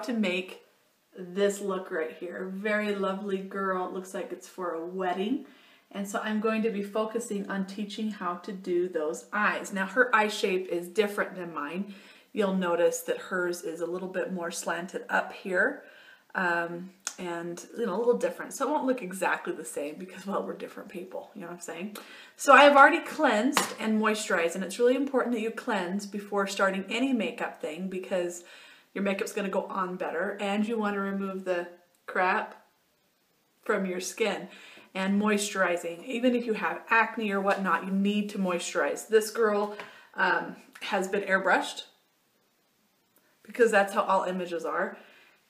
to make this look right here. Very lovely girl. It looks like it's for a wedding. And so I'm going to be focusing on teaching how to do those eyes. Now her eye shape is different than mine. You'll notice that hers is a little bit more slanted up here. And you know, a little different. So it won't look exactly the same because, well, we're different people, you know what I'm saying? So I have already cleansed and moisturized, and it's really important that you cleanse before starting any makeup thing because your makeup's going to go on better, and you want to remove the crap from your skin. And moisturizing, even if you have acne or whatnot, you need to moisturize. This girl has been airbrushed because that's how all images are.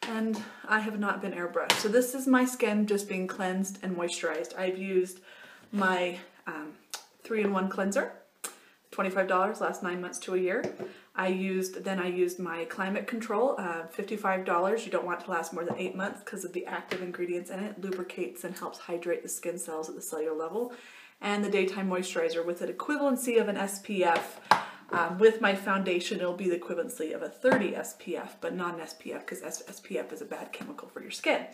And I have not been airbrushed. So this is my skin just being cleansed and moisturized. I've used my 3-in-1 cleanser, $25, last 9 months to a year. I used my climate control, $55. You don't want it to last more than 8 months because of the active ingredients in it. Lubricates and helps hydrate the skin cells at the cellular level. And the daytime moisturizer with an equivalency of an SPF. With my foundation, it'll be the equivalency of a 30 SPF, but not an SPF because SPF is a bad chemical for your skin.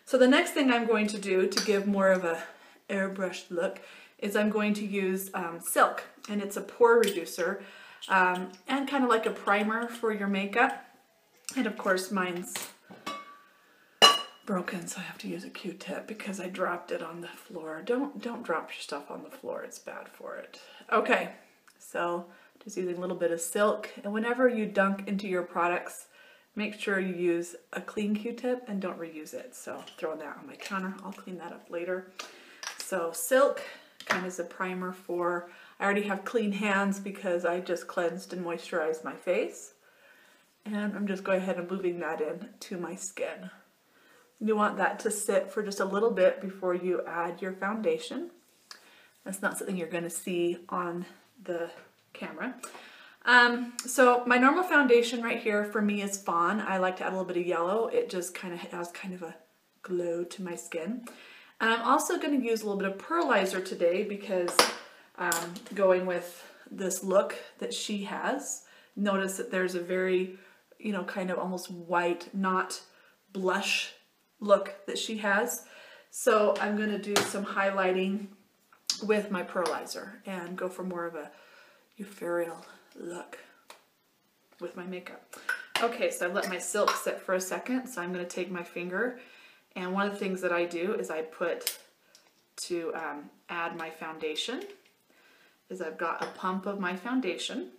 So the next thing I'm going to do to give more of a airbrushed look is I'm going to use Silk, and it's a pore reducer and kind of like a primer for your makeup. And of course mine's broken, so I have to use a Q-tip because I dropped it on the floor. Don't drop your stuff on the floor, it's bad for it. Okay, so just using a little bit of Silk, and whenever you dunk into your products, make sure you use a clean Q-tip and don't reuse it. So throwing that on my counter, I'll clean that up later. So Silk kind of is a primer for, I already have clean hands because I just cleansed and moisturized my face. And I'm just going ahead and moving that in to my skin. You want that to sit for just a little bit before you add your foundation. That's not something you're going to see on the camera. So my normal foundation right here for me is Fawn. I like to add a little bit of yellow. It just kind of adds kind of a glow to my skin. And I'm also going to use a little bit of pearlizer today because going with this look that she has. Notice that there's a very, you know, kind of almost white, not blush look that she has. So I'm going to do some highlighting with my pearlizer and go for more of a ethereal look with my makeup. Okay, so I've let my Silk sit for a second, so I'm going to take my finger, and one of the things that I do is I put to add my foundation is I've got a pump of my foundation,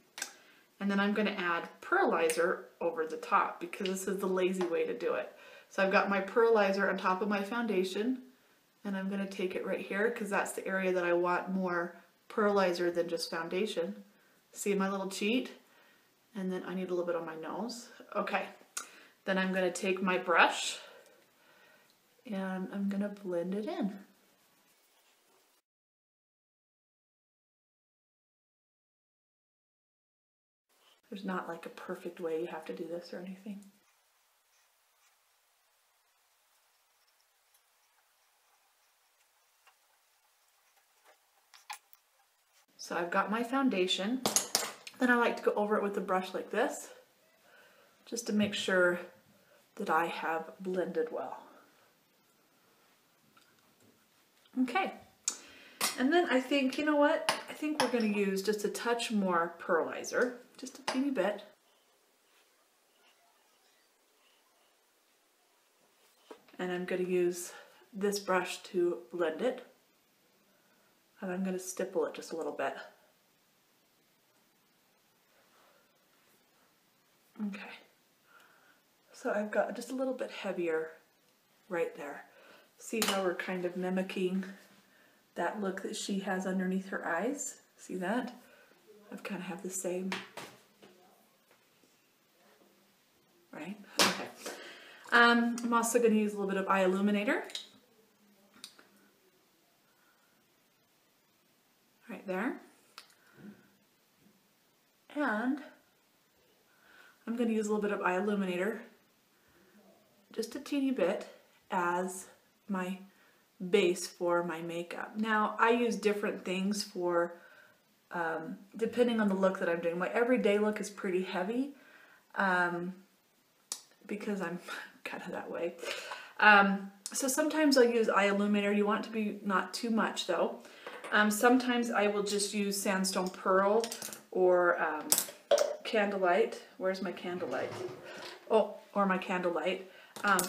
and then I'm going to add pearlizer over the top because this is the lazy way to do it. So I've got my pearlizer on top of my foundation, and I'm going to take it right here because that's the area that I want more pearlizer than just foundation. See my little cheat? And then I need a little bit on my nose. Okay, then I'm going to take my brush and I'm going to blend it in. There's not like a perfect way you have to do this or anything. So I've got my foundation. Then I like to go over it with a brush like this, just to make sure that I have blended well. Okay, and then I think, you know what? I think we're going to use just a touch more pearlizer, just a teeny bit. And I'm going to use this brush to blend it. And I'm going to stipple it just a little bit. Okay, so I've got just a little bit heavier right there. See how we're kind of mimicking that look that she has underneath her eyes? See that? I've kind of have the same. Right? Okay. I'm also going to use a little bit of eye illuminator. Right there. And I'm going to use a little bit of eye illuminator, just a teeny bit, as my base for my makeup. Now, I use different things for, depending on the look that I'm doing. My everyday look is pretty heavy. because I'm kind of that way. So sometimes I'll use eye illuminator. You want it to be not too much though. Sometimes I will just use sandstone pearl or candlelight. Where's my candlelight? Oh, or my candlelight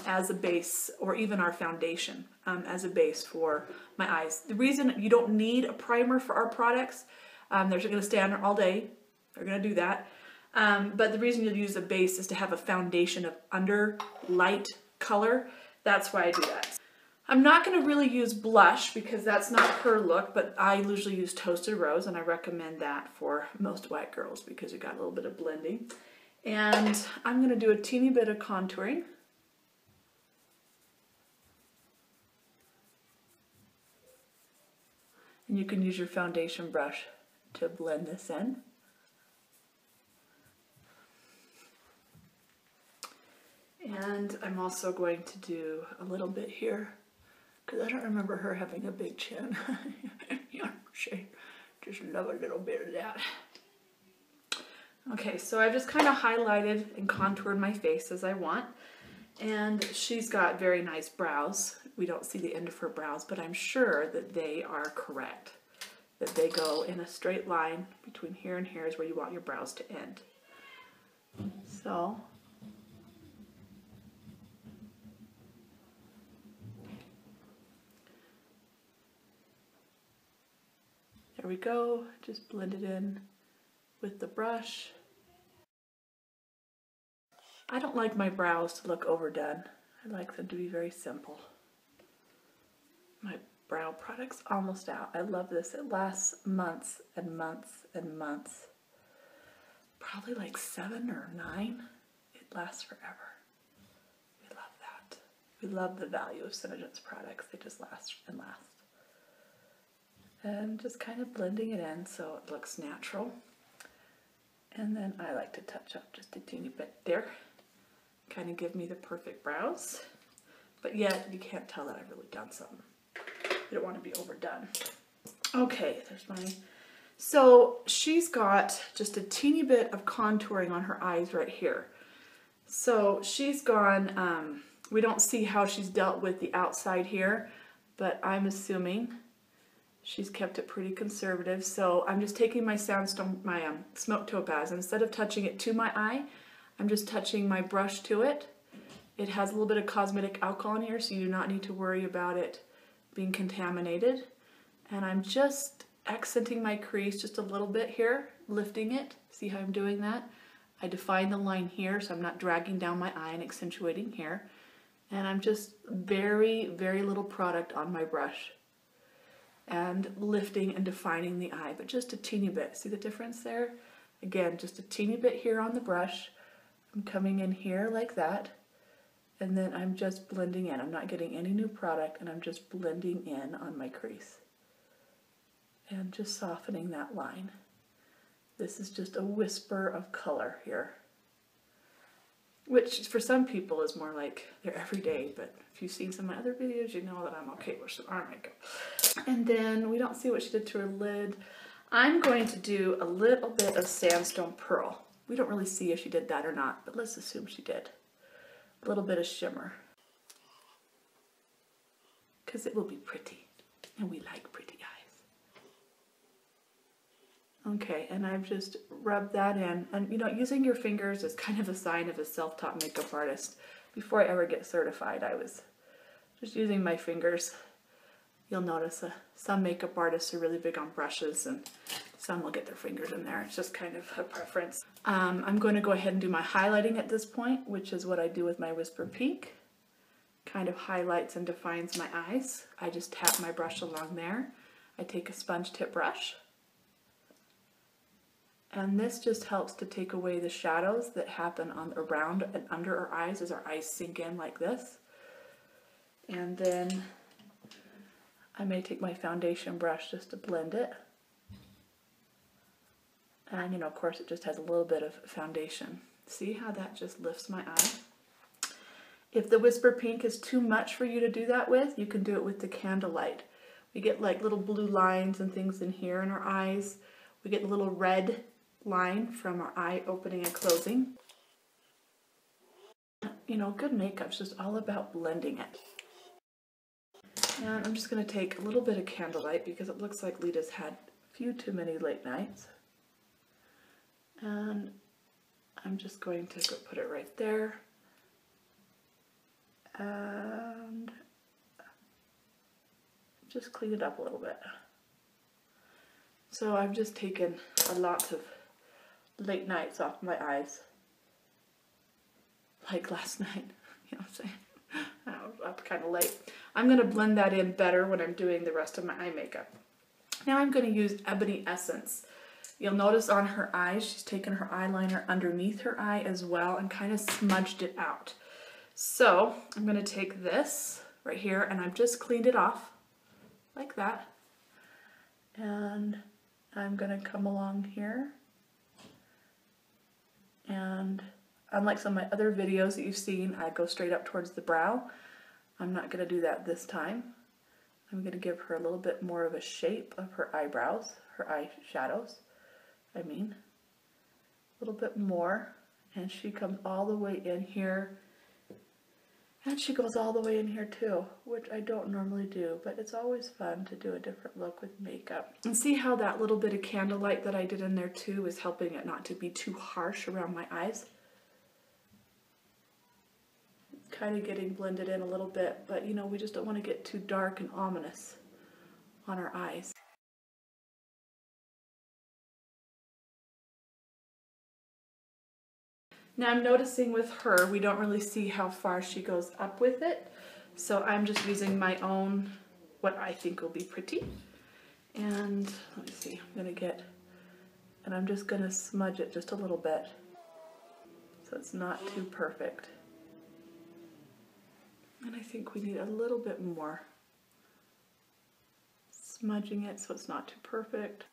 as a base, or even our foundation as a base for my eyes. The reason you don't need a primer for our products, they're going to stay on there all day. They're going to do that. But the reason you'll use a base is to have a foundation of under light color. That's why I do that. I'm not going to really use blush because that's not her look, but I usually use Toasted Rose, and I recommend that for most white girls because you got a little bit of blending. And I'm going to do a teeny bit of contouring. And you can use your foundation brush to blend this in. And I'm also going to do a little bit here because I don't remember her having a big chin. Yeah, she just love a little bit of that. Okay, so I've just kind of highlighted and contoured my face as I want. And she's got very nice brows. We don't see the end of her brows, but I'm sure that they are correct. That they go in a straight line between here and here is where you want your brows to end. So there we go. Just blend it in with the brush. I don't like my brows to look overdone. I like them to be very simple. My brow product's almost out. I love this. It lasts months and months and months. Probably like 7 or 9. It lasts forever. We love that. We love the value of SeneGence products. They just last and last. And just kind of blending it in so it looks natural. And then I like to touch up just a teeny bit there. Kind of give me the perfect brows. But yet you can't tell that I've really done something. You don't want to be overdone. Okay, there's my... So she's got just a teeny bit of contouring on her eyes right here. So she's gone, we don't see how she's dealt with the outside here, but I'm assuming she's kept it pretty conservative. So I'm just taking my sandstone, my smoke topaz, instead of touching it to my eye, I'm just touching my brush to it. It has a little bit of cosmetic alcohol in here, so you do not need to worry about it being contaminated. And I'm just accenting my crease just a little bit here, lifting it. See how I'm doing that? I define the line here, so I'm not dragging down my eye and accentuating here. And I'm just very, very little product on my brush. And lifting and defining the eye, but just a teeny bit. See the difference there? Again, just a teeny bit here on the brush. I'm coming in here like that, and then I'm just blending in. I'm not getting any new product, and I'm just blending in on my crease. And just softening that line. This is just a whisper of color here. Which for some people is more like their everyday, but if you've seen some of my other videos, you know that I'm okay with some arm makeup. And then we don't see what she did to her lid. I'm going to do a little bit of sandstone pearl. We don't really see if she did that or not, but let's assume she did. A little bit of shimmer. Because it will be pretty, and we like pretty eyes. Okay, and I've just rubbed that in. And you know, using your fingers is kind of a sign of a self-taught makeup artist. Before I ever get certified, I was just using my fingers. You'll notice some makeup artists are really big on brushes, and some will get their fingers in there. It's just kind of a preference. I'm going to go ahead and do my highlighting at this point, which is what I do with my Whisper Pink. Kind of highlights and defines my eyes. I just tap my brush along there. I take a sponge tip brush. And this just helps to take away the shadows that happen on around and under our eyes as our eyes sink in like this. And then I may take my foundation brush just to blend it. And you know, of course, it just has a little bit of foundation. See how that just lifts my eye? If the Whisper Pink is too much for you to do that with, you can do it with the candlelight. We get like little blue lines and things in here in our eyes. We get a little red line from our eye opening and closing. you know, good makeup's just all about blending it. And I'm just going to take a little bit of candlelight because it looks like Leta's had a few too many late nights. And I'm just going to put it right there. And just clean it up a little bit. So I've just taken a lot of late nights off my eyes. Like last night, you know what I'm saying? I was up kind of late. I'm going to blend that in better when I'm doing the rest of my eye makeup. Now I'm going to use Ebony Essence. You'll notice on her eyes, she's taken her eyeliner underneath her eye as well and kind of smudged it out. So I'm going to take this right here and I've just cleaned it off like that. And I'm going to come along here. And unlike some of my other videos that you've seen, I go straight up towards the brow. I'm not going to do that this time. I'm going to give her a little bit more of a shape of her eyebrows, her eye shadows, I mean. A little bit more. And she comes all the way in here. And she goes all the way in here too, which I don't normally do, but it's always fun to do a different look with makeup. And see how that little bit of candlelight that I did in there too is helping it not to be too harsh around my eyes. It's kind of getting blended in a little bit, but you know, we just don't want to get too dark and ominous on our eyes. Now I'm noticing with her, we don't really see how far she goes up with it. So I'm just using my own, what I think will be pretty. And let me see, I'm gonna get, and I'm just gonna smudge it just a little bit. So it's not too perfect. And I think we need a little bit more. Smudging it so it's not too perfect.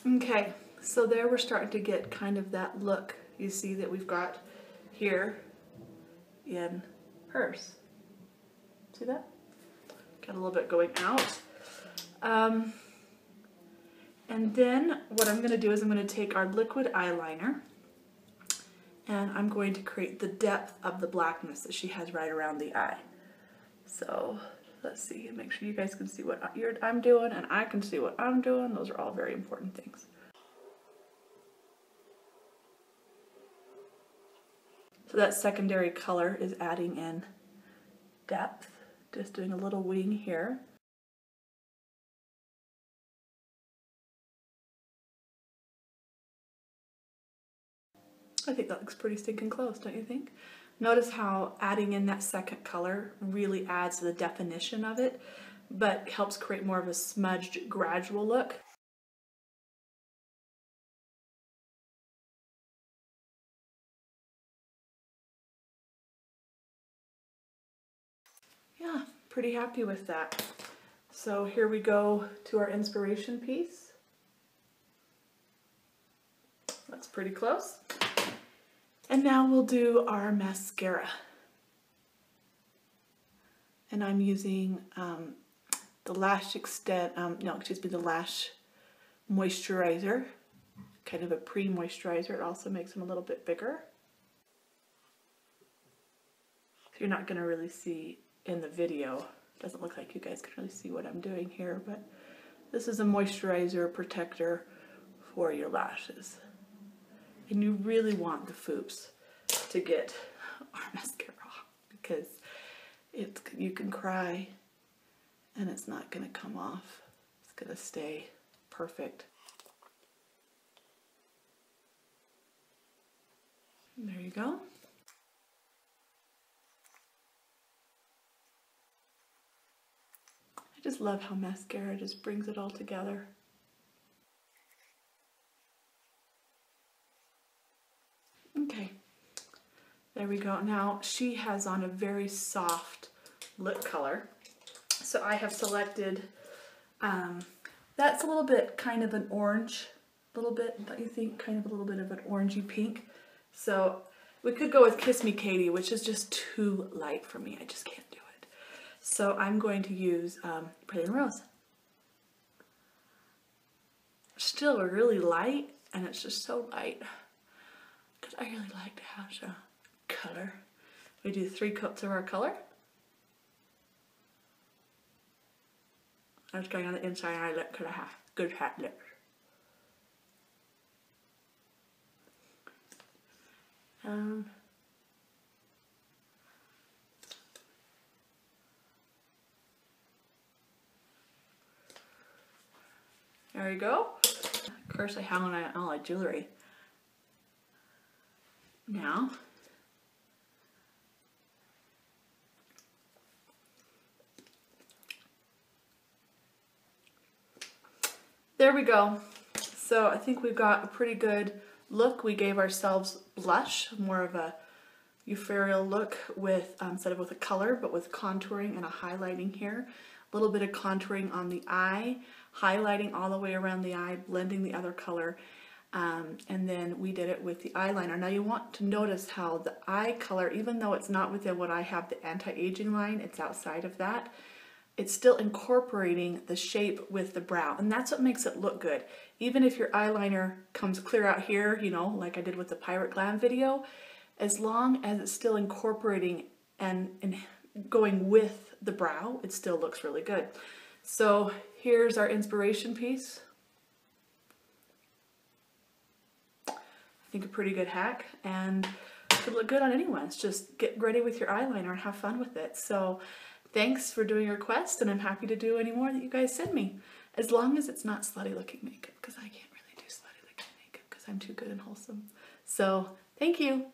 Okay, so there we're starting to get kind of that look you see that we've got here in hers. See that? Got a little bit going out. And then what I'm going to do is I'm going to take our liquid eyeliner and I'm going to create the depth of the blackness that she has right around the eye. So let's see, make sure you guys can see what I'm doing and I can see what I'm doing. Those are all very important things. So that secondary color is adding in depth. Just doing a little wing here. I think that looks pretty stinking close, don't you think? Notice how adding in that second color really adds to the definition of it, but helps create more of a smudged, gradual look. Yeah, pretty happy with that. So here we go to our inspiration piece. That's pretty close. And now we'll do our mascara. And I'm using the Lash Extend, the Lash Moisturizer, kind of a pre-moisturizer. It also makes them a little bit bigger. So you're not going to really see in the video. It doesn't look like you guys can really see what I'm doing here, but this is a moisturizer protector for your lashes. And you really want the foops to get our mascara because you can cry and it's not going to come off. It's going to stay perfect. And there you go. I just love how mascara just brings it all together. Okay, there we go. Now she has on a very soft lip color. So I have selected, that's a little bit kind of an orange, a little bit, don't you think? Kind of a little bit of an orangey pink. So We could go with Kiss Me Katie, which is just too light for me. I just can't do it. So I'm going to use Pretty Rose. Still really light, and it's just so light because I really like to have some color. We do 3 coats of our color. I'm just going on the inside of my lip because I have good fat lips. There we go. Of course I have on all my jewelry. Now, there we go. So I think we've got a pretty good look. We gave ourselves blush, more of a ethereal look with, instead of with a color, but with contouring and a highlighting here. A little bit of contouring on the eye, highlighting all the way around the eye, blending the other color. And then we did it with the eyeliner. Now you want to notice how the eye color, even though it's not within what I have, the anti-aging line, it's outside of that, it's still incorporating the shape with the brow. And that's what makes it look good. Even if your eyeliner comes clear out here, you know, like I did with the Pirate Glam video, as long as it's still incorporating and going with the brow, it still looks really good. So here's our inspiration piece. I think a pretty good hack, and it could look good on anyone. It's just get ready with your eyeliner and have fun with it. So thanks for doing your request, and I'm happy to do any more that you guys send me, as long as it's not slutty looking makeup, because I can't really do slutty looking makeup because I'm too good and wholesome. So thank you.